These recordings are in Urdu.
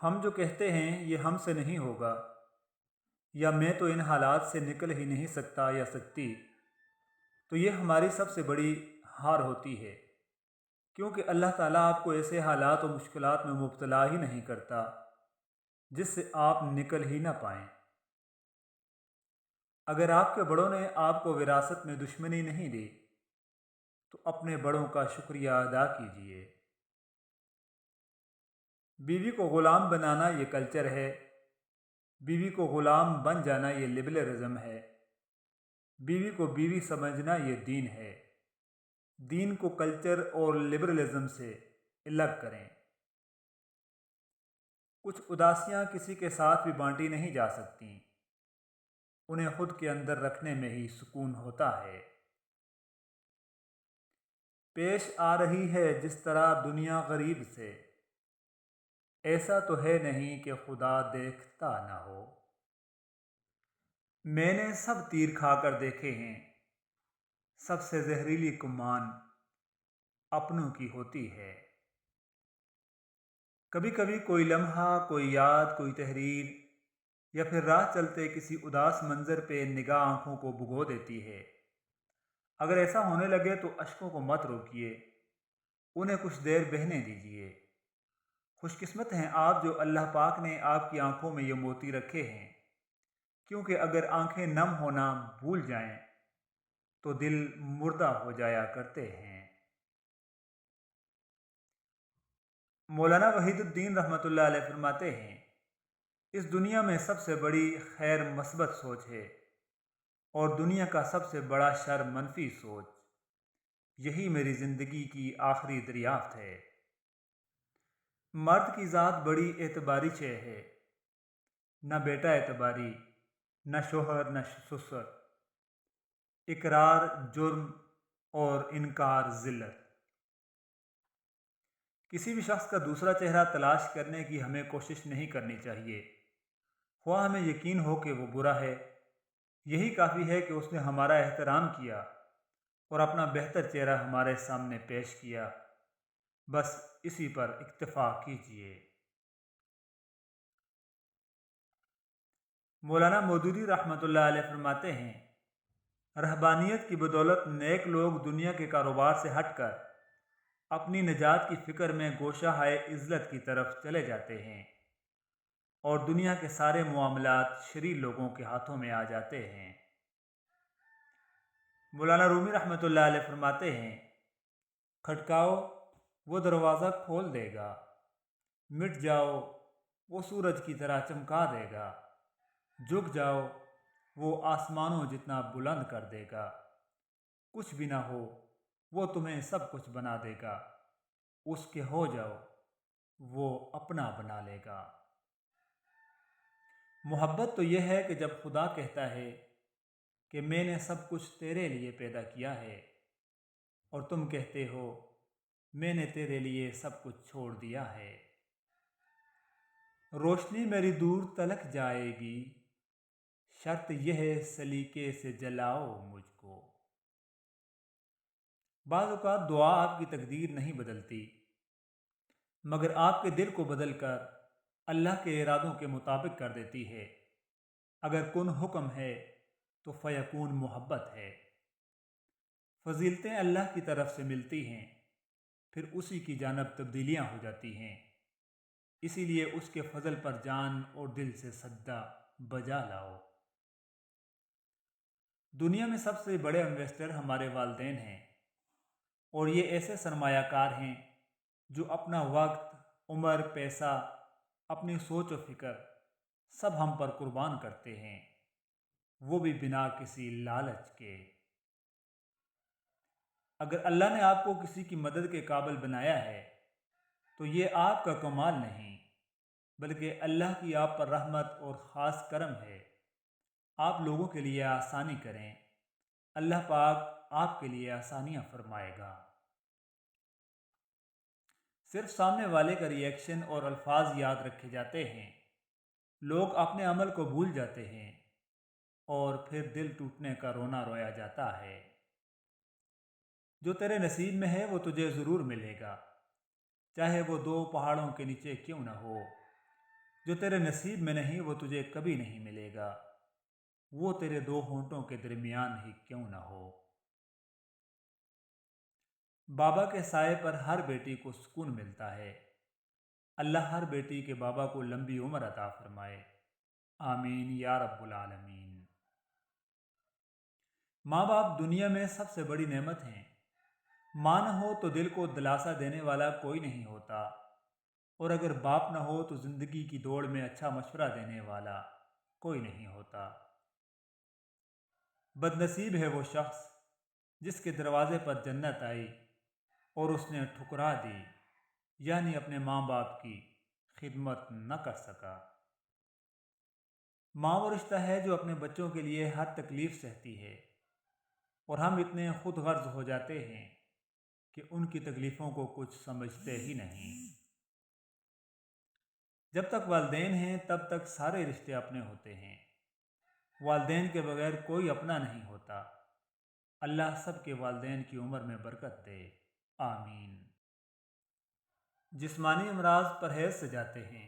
ہم جو کہتے ہیں یہ ہم سے نہیں ہوگا، یا میں تو ان حالات سے نکل ہی نہیں سکتا یا سکتی، تو یہ ہماری سب سے بڑی ہار ہوتی ہے، کیونکہ اللہ تعالیٰ آپ کو ایسے حالات و مشکلات میں مبتلا ہی نہیں کرتا جس سے آپ نکل ہی نہ پائیں۔ اگر آپ کے بڑوں نے آپ کو وراثت میں دشمنی نہیں دی تو اپنے بڑوں کا شکریہ ادا کیجیے۔ بیوی کو غلام بنانا یہ کلچر ہے، بیوی کو غلام بن جانا یہ لبرلزم ہے، بیوی کو بیوی سمجھنا یہ دین ہے۔ دین کو کلچر اور لبرلزم سے الگ کریں۔ کچھ اداسیاں کسی کے ساتھ بھی بانٹی نہیں جا سکتیں، انہیں خود کے اندر رکھنے میں ہی سکون ہوتا ہے۔ پیش آ رہی ہے جس طرح دنیا غریب سے، ایسا تو ہے نہیں کہ خدا دیکھتا نہ ہو۔ میں نے سب تیر کھا کر دیکھے ہیں، سب سے زہریلی کمان اپنوں کی ہوتی ہے۔ کبھی کبھی کوئی لمحہ، کوئی یاد، کوئی تحریر، یا پھر راہ چلتے کسی اداس منظر پہ نگاہ آنکھوں کو بھگو دیتی ہے۔ اگر ایسا ہونے لگے تو اشکوں کو مت روکیے، انہیں کچھ دیر بہنے دیجیے۔ خوش قسمت ہیں آپ جو اللہ پاک نے آپ کی آنکھوں میں یہ موتی رکھے ہیں، کیونکہ اگر آنکھیں نم ہونا بھول جائیں تو دل مردہ ہو جایا کرتے ہیں۔ مولانا وحید الدین رحمۃ اللہ علیہ فرماتے ہیں، اس دنیا میں سب سے بڑی خیر مثبت سوچ ہے، اور دنیا کا سب سے بڑا شر منفی سوچ۔ یہی میری زندگی کی آخری دریافت ہے۔ مرد کی ذات بڑی اعتباری شے ہے، نہ بیٹا اعتباری، نہ شوہر، نہ سسر۔ اقرار جرم اور انکار ذلت۔ کسی بھی شخص کا دوسرا چہرہ تلاش کرنے کی ہمیں کوشش نہیں کرنی چاہیے، خواہ ہمیں یقین ہو کہ وہ برا ہے۔ یہی کافی ہے کہ اس نے ہمارا احترام کیا اور اپنا بہتر چہرہ ہمارے سامنے پیش کیا، بس اسی پر اکتفا کیجیے۔ مولانا مودودی رحمۃ اللہ علیہ فرماتے ہیں، رہبانیت کی بدولت نیک لوگ دنیا کے کاروبار سے ہٹ کر اپنی نجات کی فکر میں گوشہ ہائے عزلت کی طرف چلے جاتے ہیں، اور دنیا کے سارے معاملات شریر لوگوں کے ہاتھوں میں آ جاتے ہیں۔ مولانا رومی رحمۃ اللہ علیہ فرماتے ہیں، کھٹکاؤ وہ دروازہ کھول دے گا، مٹ جاؤ وہ سورج کی طرح چمکا دے گا، جھک جاؤ وہ آسمانوں جتنا بلند کر دے گا، کچھ بھی نہ ہو وہ تمہیں سب کچھ بنا دے گا، اس کے ہو جاؤ وہ اپنا بنا لے گا۔ محبت تو یہ ہے کہ جب خدا کہتا ہے کہ میں نے سب کچھ تیرے لیے پیدا کیا ہے، اور تم کہتے ہو میں نے تیرے لیے سب کچھ چھوڑ دیا ہے۔ روشنی میری دور تلک جائے گی، شرط یہ ہے سلیقے سے جلاؤ مجھ کو۔ بعض اوقات دعا آپ کی تقدیر نہیں بدلتی، مگر آپ کے دل کو بدل کر اللہ کے ارادوں کے مطابق کر دیتی ہے۔ اگر کن حکم ہے تو فیکون محبت ہے۔ فضیلتیں اللہ کی طرف سے ملتی ہیں، پھر اسی کی جانب تبدیلیاں ہو جاتی ہیں، اسی لیے اس کے فضل پر جان اور دل سے سجدہ بجا لاؤ۔ دنیا میں سب سے بڑے انویسٹر ہمارے والدین ہیں، اور یہ ایسے سرمایہ کار ہیں جو اپنا وقت، عمر، پیسہ، اپنی سوچ و فکر سب ہم پر قربان کرتے ہیں، وہ بھی بنا کسی لالچ کے۔ اگر اللہ نے آپ کو کسی کی مدد کے قابل بنایا ہے تو یہ آپ کا کمال نہیں، بلکہ اللہ کی آپ پر رحمت اور خاص کرم ہے۔ آپ لوگوں کے لیے آسانی کریں، اللہ پاک آپ کے لیے آسانیاں فرمائے گا۔ صرف سامنے والے کا ری ایکشن اور الفاظ یاد رکھے جاتے ہیں، لوگ اپنے عمل کو بھول جاتے ہیں، اور پھر دل ٹوٹنے کا رونا رویا جاتا ہے۔ جو تیرے نصیب میں ہے وہ تجھے ضرور ملے گا، چاہے وہ دو پہاڑوں کے نیچے کیوں نہ ہو۔ جو تیرے نصیب میں نہیں وہ تجھے کبھی نہیں ملے گا، وہ تیرے دو ہونٹوں کے درمیان ہی کیوں نہ ہو۔ بابا کے سائے پر ہر بیٹی کو سکون ملتا ہے۔ اللہ ہر بیٹی کے بابا کو لمبی عمر عطا فرمائے، آمین یا رب العالمین۔ ماں باپ دنیا میں سب سے بڑی نعمت ہیں۔ ماں نہ ہو تو دل کو دلاسا دینے والا کوئی نہیں ہوتا، اور اگر باپ نہ ہو تو زندگی کی دوڑ میں اچھا مشورہ دینے والا کوئی نہیں ہوتا۔ بد نصیب ہے وہ شخص جس کے دروازے پر جنت آئی اور اس نے ٹھکرا دی، یعنی اپنے ماں باپ کی خدمت نہ کر سکا۔ ماں وہ رشتہ ہے جو اپنے بچوں کے لیے ہر تکلیف سہتی ہے، اور ہم اتنے خود غرض ہو جاتے ہیں کہ ان کی تکلیفوں کو کچھ سمجھتے ہی نہیں۔ جب تک والدین ہیں تب تک سارے رشتے اپنے ہوتے ہیں، والدین کے بغیر کوئی اپنا نہیں ہوتا۔ اللہ سب کے والدین کی عمر میں برکت دے، آمین۔ جسمانی امراض پرہیز سے جاتے ہیں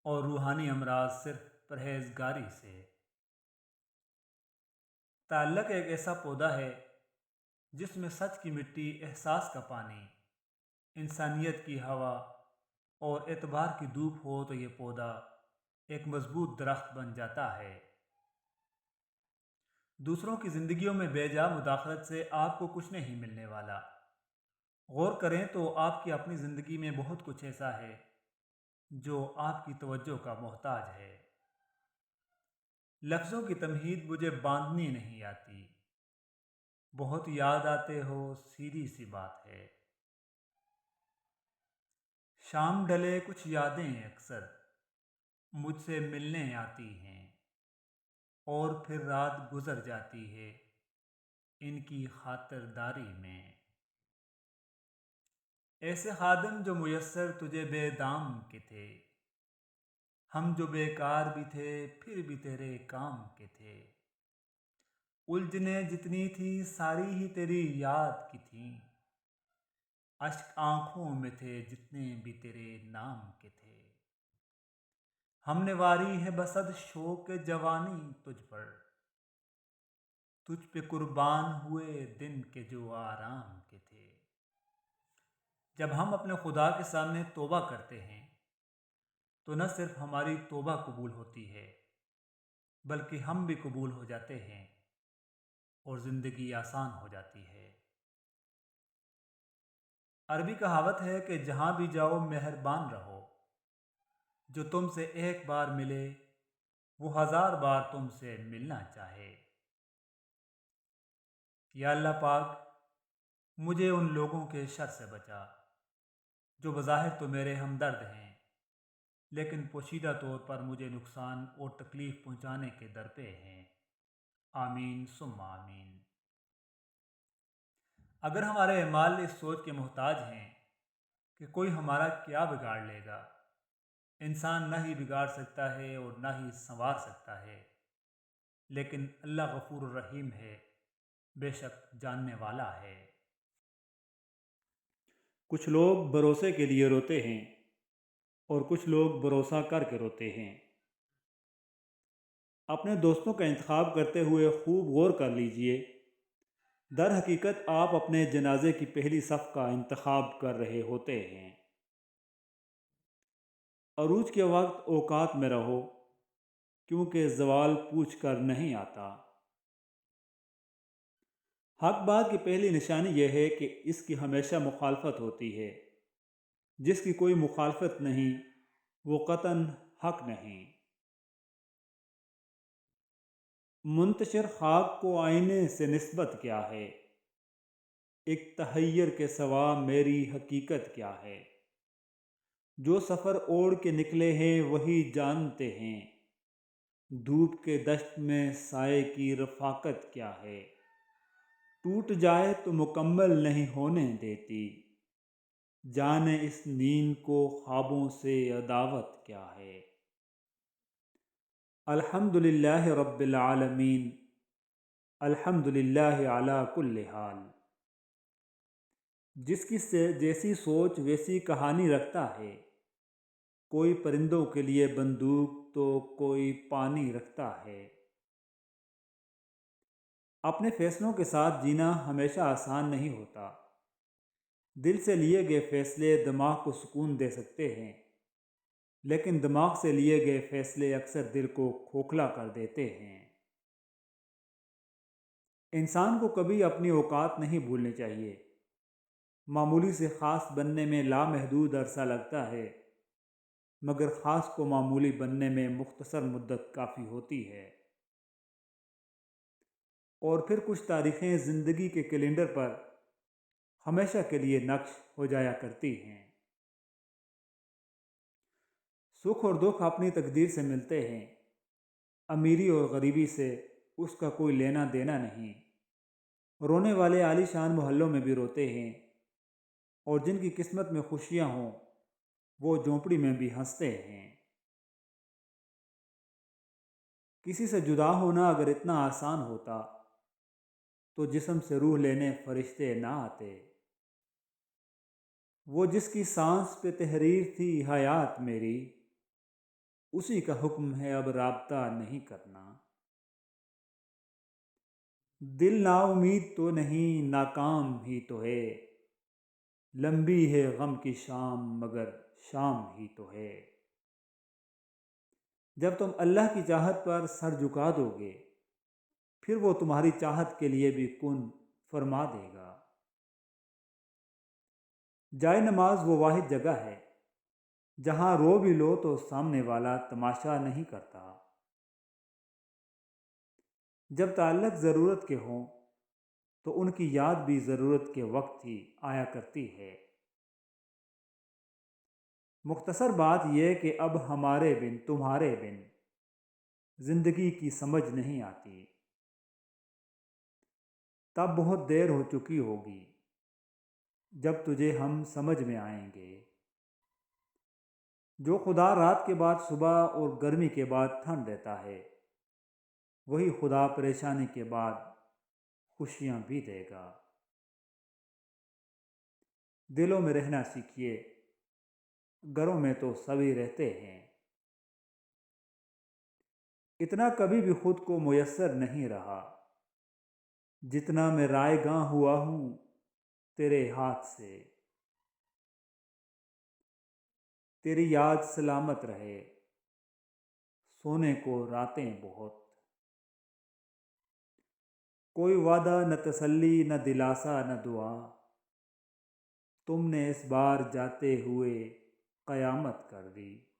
اور روحانی امراض صرف پرہیزگاری سے۔ تعلق ایک ایسا پودا ہے جس میں سچ کی مٹی، احساس کا پانی، انسانیت کی ہوا اور اعتبار کی دھوپ ہو تو یہ پودا ایک مضبوط درخت بن جاتا ہے۔ دوسروں کی زندگیوں میں بے جا مداخلت سے آپ کو کچھ نہیں ملنے والا۔ غور کریں تو آپ کی اپنی زندگی میں بہت کچھ ایسا ہے جو آپ کی توجہ کا محتاج ہے۔ لفظوں کی تمہید مجھے باندھنی نہیں آتی، بہت یاد آتے ہو سیدھی سی بات ہے۔ شام ڈلے کچھ یادیں اکثر مجھ سے ملنے آتی ہیں، اور پھر رات گزر جاتی ہے ان کی خاطرداری میں۔ ایسے خادم جو میسر تجھے بے دام کے تھے، ہم جو بیکار بھی تھے پھر بھی تیرے کام کے تھے۔ الجھنیں جتنی تھی ساری ہی تیری یاد کی تھیں، اشک آنکھوں میں تھے جتنے بھی تیرے نام کے تھے۔ ہم نے واری ہے بسد شوق جوانی تجھ پر، تجھ پہ قربان ہوئے دن کے جو آرام کے تھے۔ جب ہم اپنے خدا کے سامنے توبہ کرتے ہیں تو نہ صرف ہماری توبہ قبول ہوتی ہے بلکہ ہم بھی قبول ہو جاتے ہیں اور زندگی آسان ہو جاتی ہے۔ عربی کہاوت ہے کہ جہاں بھی جاؤ مہربان رہو، جو تم سے ایک بار ملے وہ 1000 بار تم سے ملنا چاہے۔ یا اللہ پاک مجھے ان لوگوں کے شر سے بچا جو بظاہر تو میرے ہمدرد ہیں لیکن پوشیدہ طور پر مجھے نقصان اور تکلیف پہنچانے کے درپے ہیں، آمین ثم آمین۔ اگر ہمارے اعمال اس سوچ کے محتاج ہیں کہ کوئی ہمارا کیا بگاڑ لے گا، انسان نہ ہی بگاڑ سکتا ہے اور نہ ہی سنوار سکتا ہے، لیکن اللہ غفور الرحیم ہے، بے شک جاننے والا ہے۔ کچھ لوگ بھروسے کے لیے روتے ہیں اور کچھ لوگ بھروسہ کر کے روتے ہیں۔ اپنے دوستوں کا انتخاب کرتے ہوئے خوب غور کر لیجئے، در حقیقت آپ اپنے جنازے کی پہلی صف کا انتخاب کر رہے ہوتے ہیں۔ عروج کے وقت اوقات میں رہو، کیونکہ زوال پوچھ کر نہیں آتا۔ حق بات کی پہلی نشانی یہ ہے کہ اس کی ہمیشہ مخالفت ہوتی ہے، جس کی کوئی مخالفت نہیں وہ قطعاً حق نہیں۔ منتشر خاک کو آئینے سے نسبت کیا ہے، ایک تحیر کے سوا میری حقیقت کیا ہے۔ جو سفر اوڑھ کے نکلے ہیں وہی جانتے ہیں، دھوپ کے دشت میں سائے کی رفاقت کیا ہے۔ ٹوٹ جائے تو مکمل نہیں ہونے دیتی، جانے اس نیند کو خوابوں سے عداوت کیا ہے۔ الحمدللہ رب العالمین، الحمدللہ علی کل حال۔ جس کی جیسی سوچ ویسی کہانی رکھتا ہے، کوئی پرندوں کے لیے بندوق تو کوئی پانی رکھتا ہے۔ اپنے فیصلوں کے ساتھ جینا ہمیشہ آسان نہیں ہوتا۔ دل سے لیے گئے فیصلے دماغ کو سکون دے سکتے ہیں، لیکن دماغ سے لیے گئے فیصلے اکثر دل کو کھوکھلا کر دیتے ہیں۔ انسان کو کبھی اپنی اوقات نہیں بھولنی چاہیے۔ معمولی سے خاص بننے میں لامحدود عرصہ لگتا ہے، مگر خاص کو معمولی بننے میں مختصر مدت کافی ہوتی ہے۔ اور پھر کچھ تاریخیں زندگی کے کیلنڈر پر ہمیشہ کے لیے نقش ہو جایا کرتی ہیں۔ سکھ اور دکھ اپنی تقدیر سے ملتے ہیں۔ امیری اور غریبی سے اس کا کوئی لینا دینا نہیں۔ رونے والے عالی شان محلوں میں بھی روتے ہیں، اور جن کی قسمت میں خوشیاں ہوں وہ جھونپڑی میں بھی ہنستے ہیں۔ کسی سے جدا ہونا اگر اتنا آسان ہوتا تو جسم سے روح لینے فرشتے نہ آتے۔ وہ جس کی سانس پہ تحریر تھی حیات میری، اسی کا حکم ہے اب رابطہ نہیں کرنا۔ دل نا امید تو نہیں، ناکام ہی تو ہے، لمبی ہے غم کی شام مگر شام ہی تو ہے۔ جب تم اللہ کی چاہت پر سر جھکا دو گے، پھر وہ تمہاری چاہت کے لیے بھی کن فرما دے گا۔ جائے نماز وہ واحد جگہ ہے جہاں رو بھی لو تو سامنے والا تماشا نہیں کرتا۔ جب تعلق ضرورت کے ہوں تو ان کی یاد بھی ضرورت کے وقت ہی آیا کرتی ہے۔ مختصر بات یہ کہ اب ہمارے بن تمہارے بن زندگی کی سمجھ نہیں آتی۔ تب بہت دیر ہو چکی ہوگی جب تجھے ہم سمجھ میں آئیں گے۔ جو خدا رات کے بعد صبح اور گرمی کے بعد ٹھنڈ دیتا ہے، وہی خدا پریشانی کے بعد خوشیاں بھی دے گا۔ دلوں میں رہنا سیکھیے، گھروں میں تو سبھی رہتے ہیں۔ اتنا کبھی بھی خود کو میسر نہیں رہا جتنا میں رائے گاں ہوا ہوں تیرے ہاتھ سے۔ تیری یاد سلامت رہے، سونے کو راتیں بہت۔ کوئی وعدہ نہ تسلی نہ دلاسا نہ دعا، تم نے اس بار جاتے ہوئے قیامت کر دی۔